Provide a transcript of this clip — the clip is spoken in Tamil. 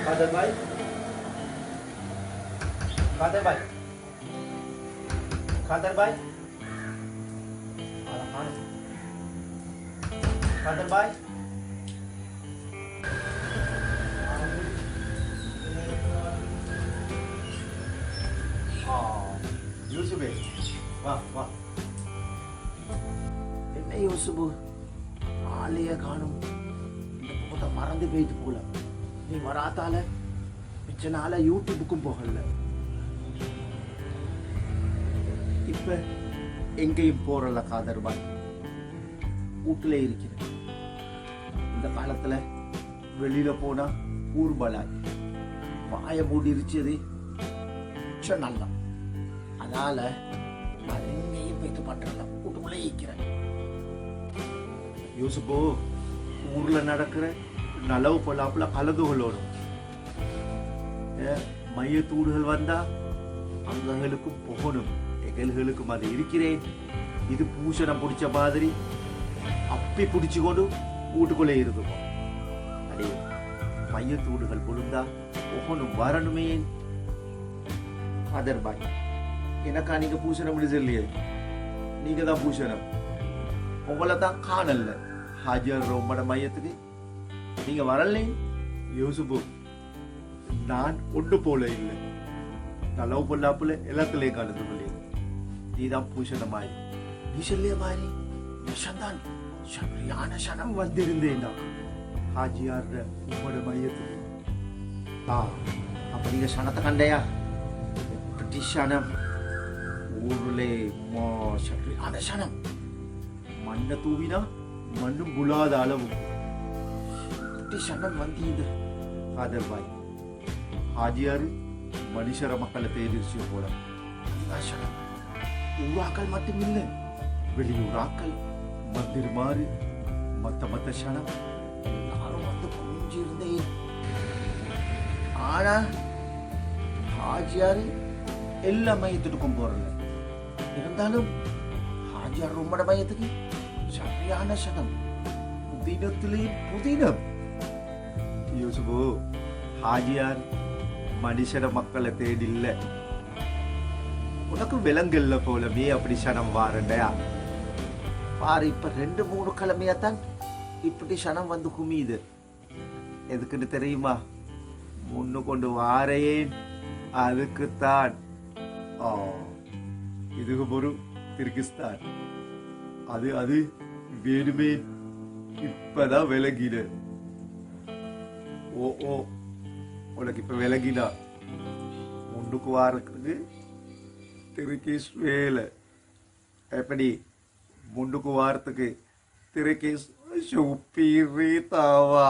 Kader भाई Kader भाई Kader भाई Kader भाई யூசுப் வா வா என்ன யூசுப் ஆளைய காணும் இந்த பக்கத்தை மறந்து போயிட்டு போல நீ வராத்தால மிச்ச நாள யூடியூபுக்கும் போகல இப்ப எங்கேயும் போறல காதர் பாய் வீட்டுல இருக்கிறேன் இந்த காலத்துல வெளியில போனா ஊர்பலாய் வாய மூடி இருச்சது நல்லா அதனால நான் எங்கேயும் போயிட்டு பண்றல வீட்டுக்குள்ளே இருக்கிறேன் யூசுப்போ ஊர்ல நடக்கிற நலவு பொல்லாப்புல கலந்துகளோடும் மையத்தூடுகள் வந்தா அங்கங்களுக்கும் போகணும் எகல்களுக்கும் அது இருக்கிறேன் இது பூசணம் பிடிச்ச மாதிரி அப்பி பிடிச்சு கொண்டு வீட்டுக்குள்ளே இருக்கும் அடே மையத்தூடுகள் பொழுந்தா போகணும் வரணுமே காதர் பாய் எனக்கா நீங்க பூசணம் இல்லையே நீங்க தான் பூசணம் உங்களை தான் காணல ஹாஜியார் ரொம்ப மையத்துக்கு நீங்க வரல யோசுபு நான் ஒன்று போல இல்லை நலவு பொல்லாப்புல எல்லாத்துலயும் கலந்து இல்லையே நீ தான் பூசணமாய் நீ சொல்லிய மாதிரி விஷந்தான் சரியான சனம் வந்திருந்தேன்டா ஹாஜியார் உங்களோட மையத்துக்கு அப்ப நீங்க சனத்தை கண்டையா சனம் ஊருலே சரியான சனம் மண்ணை தூவினா மண்ணும் புலாத அளவு சனம் வந்தீங்க காதர் பாய் ஹாஜியாரு மனுஷர மக்களை தேடிச்சு போல சனம் ஊராக்கள் மட்டும் இல்லை வெளியூராக்கள் மந்திருமாறு மத்த சனம் எல்லாரும் வந்து குஞ்சு இருந்தேன் ஆனா ஹாஜியாரு எல்லா மையத்துக்கும் போறல இருந்தாலும் ஹாஜியார் ரொம்ப மையத்துக்கு சரியான சனம் புதினத்திலேயும் புதினம் யூசுபு ஹாஜியார் மனுஷன மக்களை தேடில்ல உனக்கு விலங்குல போலவே அப்படி சனம் வாரண்டையா பாரு இப்ப 2-3 கிழமையாத்தான் இப்படி சனம் வந்து குமியுது எதுக்குன்னு தெரியுமா முன்னு கொண்டு வாரேன் அதுக்குத்தான் இதுக்கு ஒரு கிர்கிஸ்தான் அது வேணுமே இப்பதான் விலகின உனக்கு இப்ப விலகினா முன்னுக்கு வாரத்துக்கு திருக்கேஸ் வேலை எப்படி முன்னுக்கு வாரத்துக்கு திருக்கேஸ் சுப்பீரி தாவா